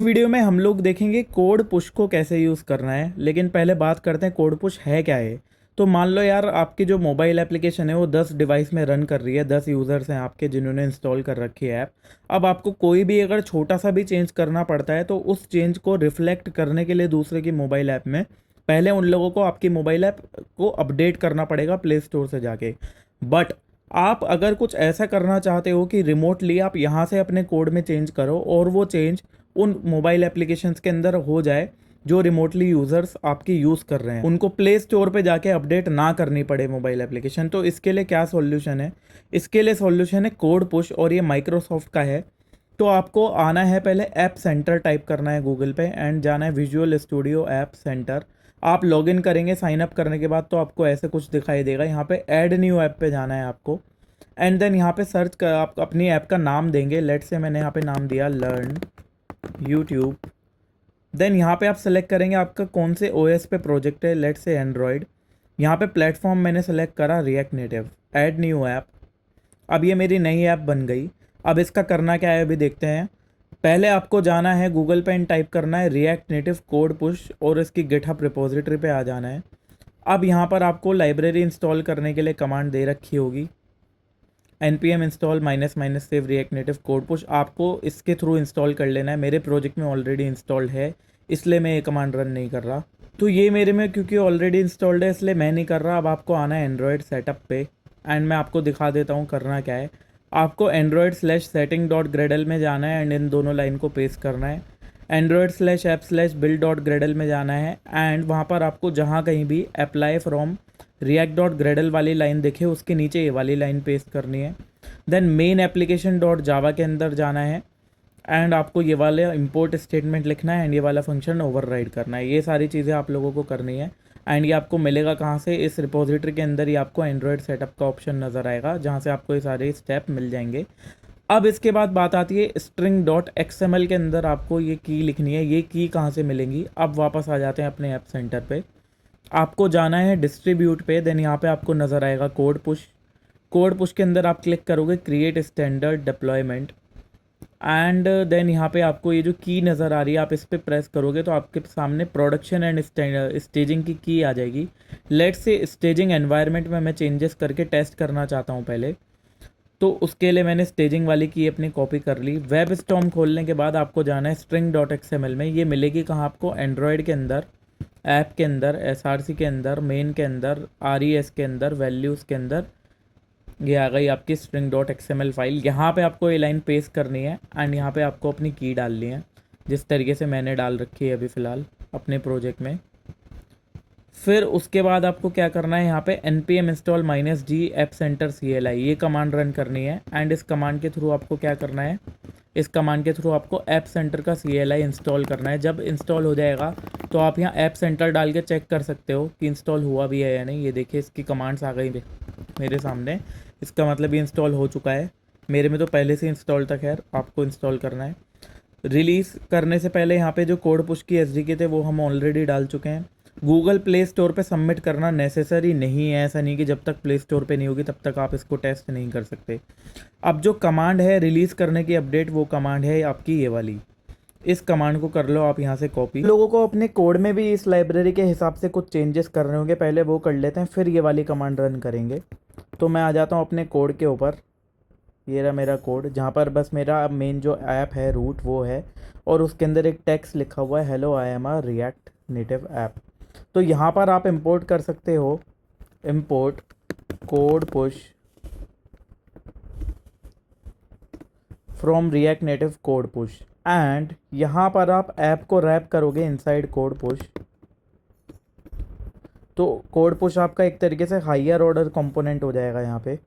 Video में हम लोग देखेंगे कोड पुश को कैसे यूज़ करना है। लेकिन पहले बात करते हैं कोड पुश है क्या है। तो मान लो यार आपकी जो मोबाइल एप्लीकेशन है वो 10 डिवाइस में रन कर रही है, 10 यूज़र्स हैं आपके जिन्होंने इंस्टॉल कर रखी है ऐप। अब आपको कोई भी अगर छोटा सा भी चेंज करना पड़ता है तो उस चेंज को रिफ्लेक्ट करने के लिए दूसरे की मोबाइल ऐप में पहले उन लोगों को आपकी मोबाइल ऐप को अपडेट करना पड़ेगा प्ले स्टोर से जाके। बट आप अगर कुछ ऐसा करना चाहते हो कि रिमोटली आप यहाँ से अपने कोड में चेंज करो और वो चेंज उन मोबाइल एप्लीकेशंस के अंदर हो जाए जो रिमोटली यूज़र्स आपकी यूज़ कर रहे हैं, उनको प्ले स्टोर पे जाके अपडेट ना करनी पड़े मोबाइल एप्लीकेशन, तो इसके लिए क्या सॉल्यूशन है। इसके लिए सॉल्यूशन है कोड पुश और ये माइक्रोसॉफ्ट का है। तो आपको आना है, पहले ऐप सेंटर टाइप करना है गूगल पे एंड जाना है विजुअल स्टूडियो ऐप सेंटर। आप लॉगिन करेंगे साइन अप करने के बाद तो आपको ऐसे कुछ दिखाई देगा। यहाँ पे ऐड न्यू ऐप पे जाना है आपको एंड देन यहाँ पे सर्च कर आप अपनी ऐप का नाम देंगे। लेट से मैंने यहाँ पे नाम दिया लर्न यूट्यूब। देन यहाँ पे आप सेलेक्ट करेंगे आपका कौन से ओएस पे प्रोजेक्ट है, लेट से एंड्रॉयड। यहाँ पे प्लेटफॉर्म मैंने सेलेक्ट करा react native. Add new app. अब ये मेरी नई ऐप बन गई। अब इसका करना क्या है अभी देखते हैं। पहले आपको जाना है गूगल पे एंड टाइप करना है रिएक्ट नेटिव कोड पुश और इसकी गिटहब रिपोजिटरी पे आ जाना है। अब यहाँ पर आपको लाइब्रेरी इंस्टॉल करने के लिए कमांड दे रखी होगी npm install minus minus save react native code push. आपको इसके थ्रू इंस्टॉल कर लेना है। मेरे प्रोजेक्ट में ऑलरेडी इंस्टॉल्ड है इसलिए मैं ये कमांड रन नहीं कर रहा। तो ये मेरे में क्योंकि ऑलरेडी इंस्टॉल्ड है इसलिए मैं नहीं कर रहा। अब आपको आना है एंड्रॉयड सेटअप पे एंड मैं आपको दिखा देता हूँ करना क्या है। आपको android/setting.gradle में जाना है एंड इन दोनों लाइन को पेस्ट करना है। android/app/build.gradle में जाना है एंड वहाँ पर आपको जहाँ कहीं भी अप्लाई फ्रॉम react.gradle वाली लाइन दिखे उसके नीचे ये वाली लाइन पेस्ट करनी है। Then main application dot Java के अंदर जाना है एंड आपको ये वाले इंपोर्ट स्टेटमेंट लिखना है एंड ये वाला फंक्शन ओवरराइड करना है। ये सारी चीज़ें आप लोगों को करनी है एंड ये आपको मिलेगा कहाँ से, इस रिपोजिटरी के अंदर ही आपको एंड्रॉयड सेटअप का ऑप्शन नज़र आएगा जहाँ से आपको ये सारे स्टेप मिल जाएंगे। अब इसके बाद बात आती है स्ट्रिंग डॉट XML के अंदर आपको ये की लिखनी है। ये की कहाँ से मिलेंगी। अब वापस आ जाते हैं अपने ऐप सेंटर पे। आपको जाना है डिस्ट्रीब्यूट पे। देन यहाँ पे आपको नज़र आएगा कोड पुश। कोड पुश के अंदर आप क्लिक करोगे create standard deployment and then यहाँ पे आपको ये जो की नज़र आ रही है आप इस पर प्रेस करोगे तो आपके सामने प्रोडक्शन एंड स्टेजिंग की आ जाएगी। लेट से स्टेजिंग एनवायरनमेंट में मैं चेंजेस करके टेस्ट करना चाहता हूँ पहले, तो उसके लिए मैंने स्टेजिंग वाली की अपनी कॉपी कर ली। वेब स्टॉर्म खोलने के बाद आपको जाना है स्ट्रिंग डॉट XML में। ये मिलेगी कहाँ आपको, एंड्रॉयड के अंदर, ऐप के अंदर, SRC के अंदर, मेन के अंदर, RES के अंदर, वैल्यूज़ के अंदर। ये आ गई आपकी स्ट्रिंग डॉट XML फाइल। यहाँ पे आपको ये लाइन पेस्ट करनी है एंड यहाँ पे आपको अपनी की डालनी है जिस तरीके से मैंने डाल रखी है अभी फ़िलहाल अपने प्रोजेक्ट में। फिर उसके बाद आपको क्या करना है, यहाँ पे npm install -g app center CLI ये कमांड रन करनी है एंड इस कमांड के थ्रू आपको क्या करना है, इस कमांड के थ्रू आपको ऐप सेंटर का CLI इंस्टॉल करना है। जब इंस्टॉल हो जाएगा तो आप यहाँ ऐप सेंटर डाल के चेक कर सकते हो कि इंस्टॉल हुआ भी है या नहीं। ये देखिए इसकी कमांड्स आ गई मेरे सामने। इसका मतलब ये इंस्टॉल हो चुका है। मेरे में तो पहले से इंस्टॉल था। खैर आपको इंस्टॉल करना है। रिलीज़ करने से पहले यहाँ पे जो कोड पुश की SDK थे वो हम ऑलरेडी डाल चुके हैं। गूगल प्ले स्टोर पे सबमिट करना नेसेसरी नहीं है। ऐसा नहीं कि जब तक प्ले स्टोर पे नहीं होगी तब तक आप इसको टेस्ट नहीं कर सकते। अब जो कमांड है रिलीज़ करने की अपडेट, वो कमांड है आपकी ये वाली। इस कमांड को कर लो आप यहाँ से कॉपी। लोगों को अपने कोड में भी इस लाइब्रेरी के हिसाब से कुछ चेंजेस करने होंगे, पहले वो कर लेते हैं फिर ये वाली कमांड रन करेंगे। तो मैं आ जाता हूँ अपने कोड के ऊपर। ये रहा मेरा कोड जहाँ पर बस मेरा मेन जो ऐप है रूट वो है और उसके अंदर एक टेक्स्ट लिखा हुआ है hello I am a react native app. तो यहाँ पर आप इंपोर्ट कर सकते हो, import code push from react native code push and यहाँ पर आप ऐप को रैप करोगे इनसाइड कोड पुश। तो कोड पुश आपका एक तरीके से हायर ऑर्डर कंपोनेंट हो जाएगा यहाँ पे।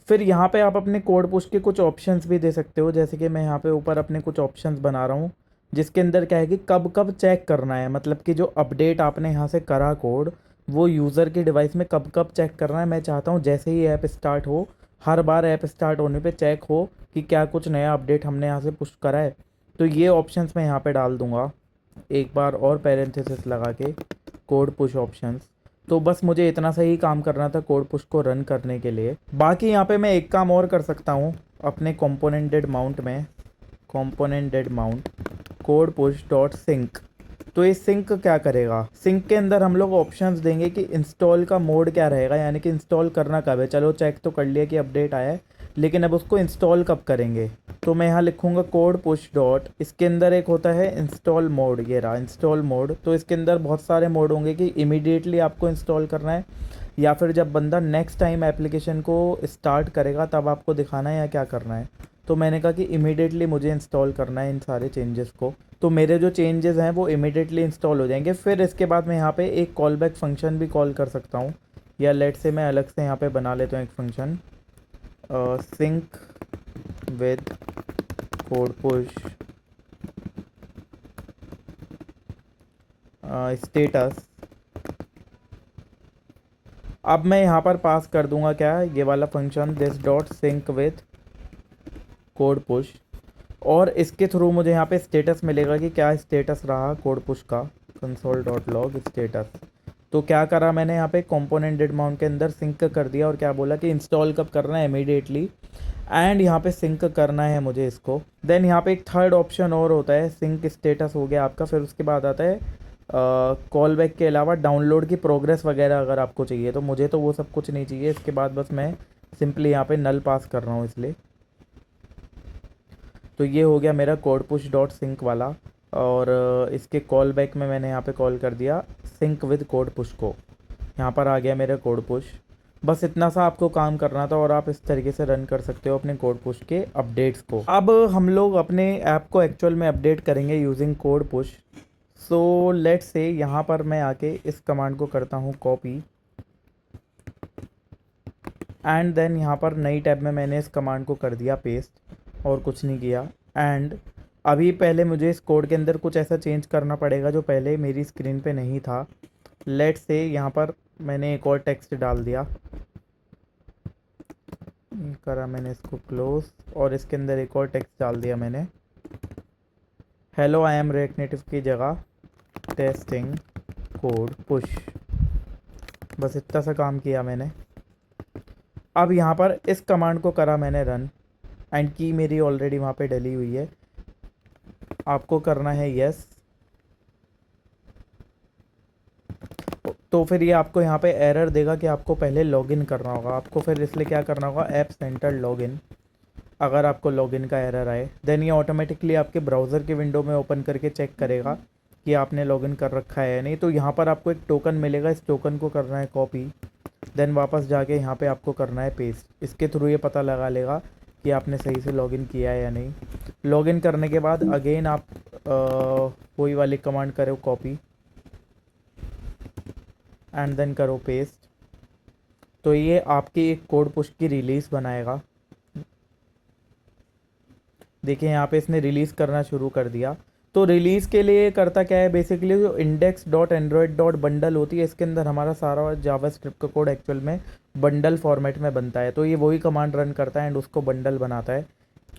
फिर यहाँ पे आप अपने कोड पुश के कुछ ऑप्शंस भी दे सकते हो, जैसे कि मैं यहाँ पे ऊपर अपने कुछ ऑप्शंस बना रहा हूँ जिसके अंदर क्या है कि कब कब चेक करना है। मतलब कि जो अपडेट आपने यहाँ से करा कोड वो यूज़र की डिवाइस में कब कब चेक करना है। मैं चाहता हूँ जैसे ही ऐप स्टार्ट हो, हर बार ऐप स्टार्ट होने पे चेक हो कि क्या कुछ नया अपडेट हमने यहाँ से पुश करा है। तो ये ऑप्शंस मैं यहाँ पे डाल दूँगा एक बार और पैरेंथेसिस लगा के, कोड पुश ऑप्शंस। तो बस मुझे इतना सा ही काम करना था कोड पुश को रन करने के लिए। बाकी यहाँ पे मैं एक काम और कर सकता हूँ अपने कंपोनेंटेड माउंट में, component did mount code push dot sync. तो ये सिंक क्या करेगा, सिंक के अंदर हम लोग ऑप्शंस देंगे कि इंस्टॉल का मोड क्या रहेगा, यानी कि इंस्टॉल करना कब है। चलो चेक तो कर लिया कि अपडेट आया है, लेकिन अब उसको इंस्टॉल कब करेंगे। तो मैं यहाँ लिखूँगा कोड पुश डॉट, इसके अंदर एक होता है इंस्टॉल मोड, ये रहा इंस्टॉल मोड। तो इसके अंदर बहुत सारे मोड होंगे कि इमीडिएटली आपको इंस्टॉल करना है, या फिर जब बंदा नेक्स्ट टाइम एप्लीकेशन को स्टार्ट करेगा तब आपको दिखाना है, या क्या करना है। तो मैंने कहा कि इमीडिएटली मुझे इंस्टॉल करना है इन सारे चेंजेस को। तो मेरे जो चेंजेस हैं वो इमीडिएटली इंस्टॉल हो जाएंगे। फिर इसके बाद मैं यहाँ पे एक कॉल बैक फंक्शन भी कॉल कर सकता हूँ, या लेट से मैं अलग से यहाँ पे बना लेता हूँ एक function, sync with code push status. अब मैं यहाँ पर पास कर दूंगा क्या, ये वाला function this dot sync with code push, और इसके थ्रू मुझे यहाँ पे स्टेटस मिलेगा कि क्या स्टेटस रहा कोड पुश का, कंसोल डॉट लॉग स्टेटस। तो क्या करा मैंने यहाँ पे कंपोनेंट डिड माउंट के अंदर सिंक कर दिया, और क्या बोला कि इंस्टॉल कब करना है, इमीडिएटली, एंड यहाँ पे सिंक करना है मुझे इसको। देन यहाँ पे एक थर्ड ऑप्शन और होता है, सिंक स्टेटस हो गया आपका। फिर उसके बाद आता है कॉल बैक के अलावा डाउनलोड की प्रोग्रेस वगैरह अगर आपको चाहिए। तो मुझे तो वो सब कुछ नहीं चाहिए, इसके बाद बस मैं सिंपली यहाँ पे नल पास कर रहा हूँ इसलिए। तो ये हो गया मेरा कोड पुश डॉट सिंक वाला, और इसके कॉल बैक में मैंने यहाँ पे कॉल कर दिया सिंक विद कोड पुश को। यहाँ पर आ गया मेरा कोड पुश। बस इतना सा आपको काम करना था, और आप इस तरीके से रन कर सकते हो अपने कोड पुश के अपडेट्स को। अब हम लोग अपने ऐप को एक्चुअल में अपडेट करेंगे using code push. So let's say यहाँ पर मैं आके इस कमांड को करता हूँ कॉपी, एंड देन यहाँ पर नई टैब में मैंने इस कमांड को कर दिया पेस्ट, और कुछ नहीं किया। एंड अभी पहले मुझे इस कोड के अंदर कुछ ऐसा चेंज करना पड़ेगा जो पहले मेरी स्क्रीन पे नहीं था। लेट्स से यहाँ पर मैंने एक और टेक्स्ट डाल दिया, करा मैंने इसको क्लोज, और इसके अंदर एक और टेक्स्ट डाल दिया मैंने, hello I am react native की जगह टेस्टिंग कोड पुश। बस इतना सा काम किया मैंने। अब यहाँ पर इस कमांड को करा मैंने रन, एंड की मेरी ऑलरेडी वहाँ पे डली हुई है। आपको करना है यस। तो फिर ये आपको यहाँ पे एरर देगा कि आपको पहले लॉगिन करना होगा। आपको फिर इसलिए क्या करना होगा, ऐप सेंटर लॉगिन। अगर आपको लॉगिन का एरर आए, देन ये ऑटोमेटिकली आपके ब्राउज़र की विंडो में ओपन करके चेक करेगा कि आपने लॉगिन कर रखा है या नहीं। तो यहाँ पर आपको एक टोकन मिलेगा, इस टोकन को करना है कॉपी, देन वापस जाके यहाँ पे आपको करना है पेस्ट। इसके थ्रू ये पता लगा लेगा कि आपने सही से लॉगिन किया है या नहीं। लॉगिन करने के बाद अगेन आप वही वाली कमांड करो कॉपी, एंड देन करो पेस्ट। तो ये आपकी एक कोड पुश की रिलीज़ बनाएगा। देखिए यहाँ पे इसने रिलीज़ करना शुरू कर दिया। तो रिलीज़ के लिए करता क्या है, बेसिकली जो index.android.bundle होती है, इसके अंदर हमारा सारा जावास्क्रिप्ट का कोड एक्चुअल में बंडल फॉर्मेट में बनता है। तो ये वही कमांड रन करता है एंड उसको बंडल बनाता है।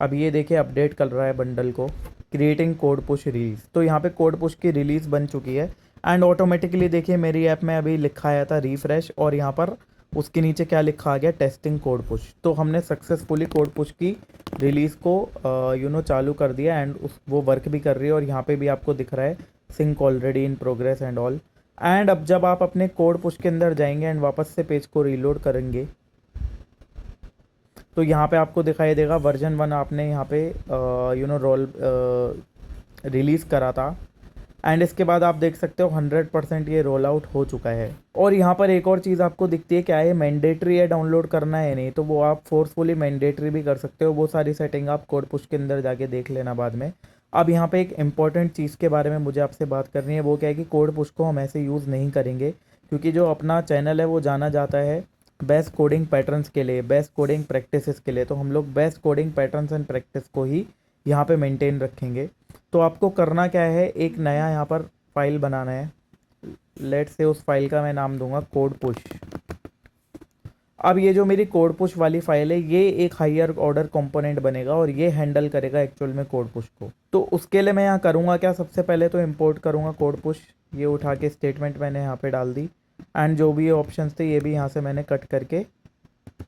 अब ये देखिए अपडेट कर रहा है बंडल को, क्रिएटिंग कोड पुश रिलीज़। तो यहाँ पे कोड पुश की रिलीज़ बन चुकी है, एंड ऑटोमेटिकली देखिए मेरी ऐप में अभी लिखा आया था रिफ्रेश, और यहाँ पर उसके नीचे क्या लिखा आ गया, टेस्टिंग कोड पुश। तो हमने सक्सेसफुली कोड पुश की रिलीज़ को चालू कर दिया, एंड वो वर्क भी कर रही है। और यहाँ पे भी आपको दिख रहा है sync already in progress and all. And अब जब आप अपने कोड पुश के अंदर जाएंगे एंड वापस से पेज को रीलोड करेंगे, तो यहाँ पे आपको दिखाई देगा वर्जन 1 आपने यहाँ पे रोल रिलीज़ करा था, एंड इसके बाद आप देख सकते हो 100% ये रोल आउट हो चुका है। और यहाँ पर एक और चीज़ आपको दिखती है, क्या है मैंडेटरी है डाउनलोड करना है नहीं, तो वो आप फोर्सफुली मैंडेटरी भी कर सकते हो। वो सारी सेटिंग आप कोड पुश के अंदर जाके देख लेना बाद में। अब यहाँ पे एक इंपॉर्टेंट चीज़ के बारे में मुझे आपसे बात करनी है, वो क्या है कि कोड पुश को हम ऐसे यूज़ नहीं करेंगे, क्योंकि जो अपना चैनल है वो जाना जाता है बेस्ट कोडिंग पैटर्न्स के लिए, बेस्ट कोडिंग प्रैक्टिसेस के लिए। तो हम लोग best coding patterns and practice को ही यहाँ पे मेंटेन रखेंगे। तो आपको करना क्या है, एक नया यहाँ पर फाइल बनाना है। लेट्स से उस फाइल का मैं नाम दूंगा कोड पुश। अब ये जो मेरी कोड पुश वाली फाइल है, ये एक हायर ऑर्डर कंपोनेंट बनेगा, और ये हैंडल करेगा एक्चुअल में कोड पुश को। तो उसके लिए मैं यहाँ करूँगा क्या, सबसे पहले तो इंपोर्ट करूँगा कोड पुश। ये उठा के स्टेटमेंट मैंने यहाँ पे डाल दी, एंड जो भी ऑप्शंस थे ये भी यहाँ से मैंने कट करके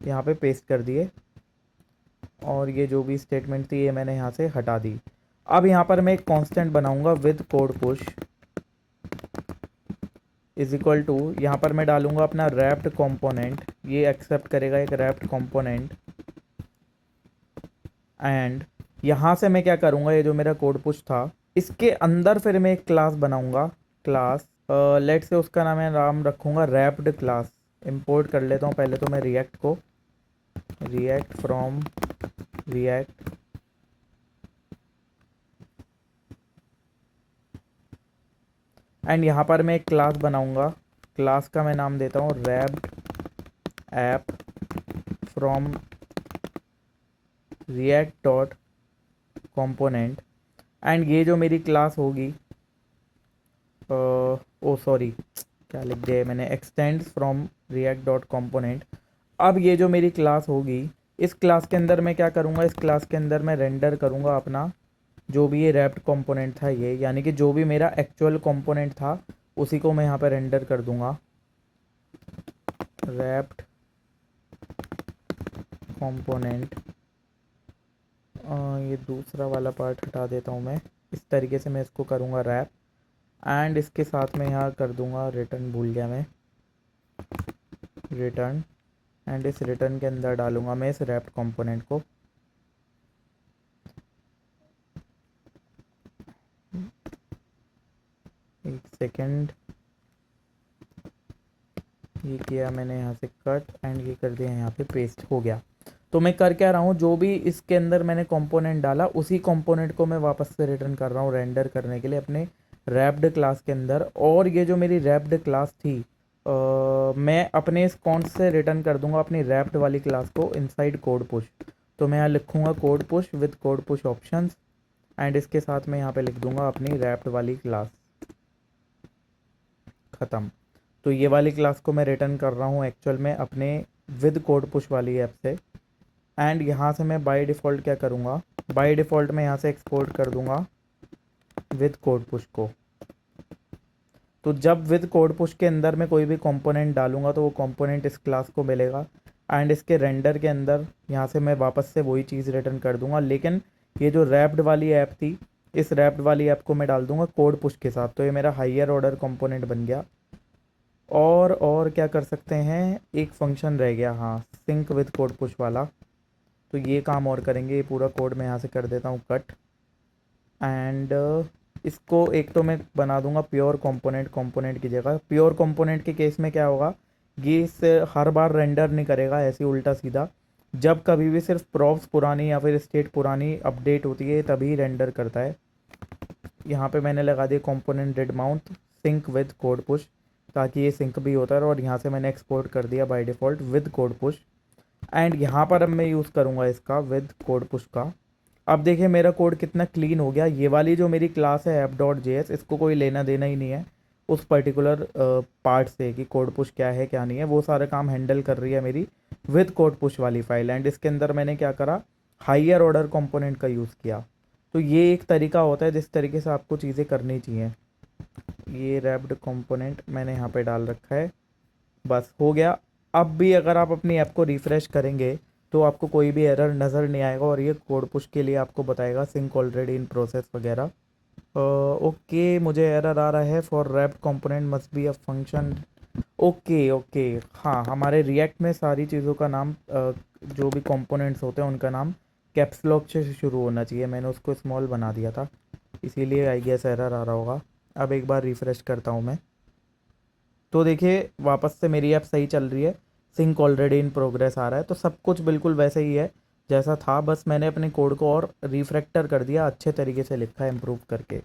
यहाँ पे पेस्ट कर दिए, और ये जो भी स्टेटमेंट थी ये मैंने यहाँ से हटा दी। अब यहाँ पर मैं एक कांस्टेंट बनाऊंगा with code push is equal to, यहाँ पर मैं डालूंगा अपना रैप्ड कंपोनेंट, ये एक्सेप्ट करेगा एक रैप्ड कंपोनेंट। एंड यहाँ से मैं क्या करूँगा, ये जो मेरा कोड पुश था इसके अंदर फिर मैं एक क्लास बनाऊंगा, क्लास लेट से उसका नाम रखूँगा रैप्ड क्लास। इंपोर्ट कर लेता हूँ पहले तो मैं रिएक्ट को, रिएक्ट फ्रॉम रिएक्ट एंड यहाँ पर मैं एक क्लास बनाऊंगा, क्लास का मैं नाम देता हूँ wrapped app from react dot component. And ये जो मेरी क्लास होगी, ओ सॉरी क्या लिख दिया है मैंने, extends from react dot component. अब ये जो मेरी क्लास होगी, इस क्लास के अंदर मैं क्या करूँगा, इस क्लास के अंदर मैं रेंडर करूँगा अपना जो भी ये रैप्ड कंपोनेंट था ये, यानी कि जो भी मेरा एक्चुअल कंपोनेंट था उसी को मैं यहाँ पे रेंडर कर दूँगा। रैप्ड कंपोनेंट, ये दूसरा वाला पार्ट हटा देता हूँ मैं, इस तरीके से मैं इसको करूँगा रैप। एंड इसके साथ में यहाँ कर दूँगा रिटर्न, भूल गया मैं, रिटर्न। एंड इस रिटर्न के अंदर डालूँगा मैं इस रैप्ड कंपोनेंट को। एक सेकेंड, ये किया मैंने यहाँ से कट एंड ये कर दिया यहाँ पे पेस्ट, हो गया। तो मैं कर क्या रहा हूँ, जो भी इसके अंदर मैंने कंपोनेंट डाला उसी कंपोनेंट को मैं वापस से रिटर्न कर रहा हूँ रेंडर करने के लिए अपने रैप्ड क्लास के अंदर। और ये जो मेरी रैप्ड क्लास थी मैं अपने इस कौन से रिटर्न कर दूंगा अपनी रैप्ड वाली क्लास को इनसाइड कोड पुश। तो मैं यहाँ लिखूँगा code push with code push options and इसके साथ मैं यहाँ पे लिख दूंगा अपनी रैप्ड वाली क्लास, ख़त्म। तो ये वाली क्लास को मैं रिटर्न कर रहा हूँ एक्चुअल में अपने विद कोड पुश वाली ऐप से। एंड यहाँ से मैं बाय डिफ़ॉल्ट क्या करूँगा, बाय डिफ़ॉल्ट मैं यहाँ से एक्सपोर्ट कर दूँगा विद कोड पुश को। तो जब विद कोड पुश के अंदर मैं कोई भी कंपोनेंट डालूंगा तो वो कंपोनेंट इस क्लास को मिलेगा एंड इसके रेंडर के अंदर यहाँ से मैं वापस से वही चीज़ रिटर्न कर दूँगा। लेकिन ये जो रैप्ड वाली ऐप थी, इस रैप्ड वाली ऐप को मैं डाल दूँगा कोड पुश के साथ। तो ये मेरा हायर ऑर्डर कंपोनेंट बन गया। और क्या कर सकते हैं, एक फंक्शन रह गया, हाँ, सिंक विद कोड पुश वाला। तो ये काम और करेंगे, ये पूरा कोड मैं यहाँ से कर देता हूँ कट। एंड इसको एक तो मैं बना दूंगा प्योर कंपोनेंट की जगह। प्योर कंपोनेंट के केस में क्या होगा, ये इससे हर बार रेंडर नहीं करेगा ऐसे उल्टा सीधा, जब कभी भी सिर्फ प्रॉप्स पुरानी या फिर स्टेट पुरानी अपडेट होती है तभी रेंडर करता है। यहाँ पे मैंने लगा दिया component dead mount sync with code push, ताकि ये सिंक भी होता है। और यहाँ से मैंने एक्सपोर्ट कर दिया by default with code push. And यहाँ पर अब मैं यूज़ करूँगा इसका विद कोड पुश का। अब देखिए मेरा कोड कितना क्लीन हो गया। ये वाली जो मेरी क्लास है app.js, इसको कोई लेना देना ही नहीं है उस पर्टिकुलर पार्ट से कि कोड पुश क्या है क्या नहीं है, वो सारा काम हैंडल कर रही है मेरी विद कोड पुश वाली फाइल। एंड इसके अंदर मैंने क्या करा, हायर ऑर्डर कंपोनेंट का यूज़ किया। तो ये एक तरीका होता है जिस तरीके से आपको चीज़ें करनी चाहिए। ये रैप्ड कंपोनेंट मैंने यहाँ पे डाल रखा है, बस हो गया। अब भी अगर आप अपनी ऐप को रिफ़्रेश करेंगे तो आपको कोई भी एरर नज़र नहीं आएगा और ये कोड पुश के लिए आपको बताएगा सिंक ऑलरेडी इन प्रोसेस वगैरह। ओके, मुझे एरर आ रहा है for wrapped component must be a function. Okay okay, हाँ, हमारे रिएक्ट में सारी चीज़ों का नाम जो भी कंपोनेंट्स होते हैं उनका नाम कैप्स लॉक से शुरू होना चाहिए। मैंने उसको स्मॉल बना दिया था, इसीलिए आई गेस एरर आ रहा होगा। अब एक बार रिफ़्रेश करता हूँ मैं, तो देखिए वापस से मेरी ऐप सही चल रही है, सिंक ऑलरेडी इन प्रोग्रेस आ रहा है। तो सब कुछ बिल्कुल वैसे ही है जैसा था, बस मैंने अपने कोड को और रिफ्रैक्टर कर दिया, अच्छे तरीके से लिखा है इम्प्रूव करके।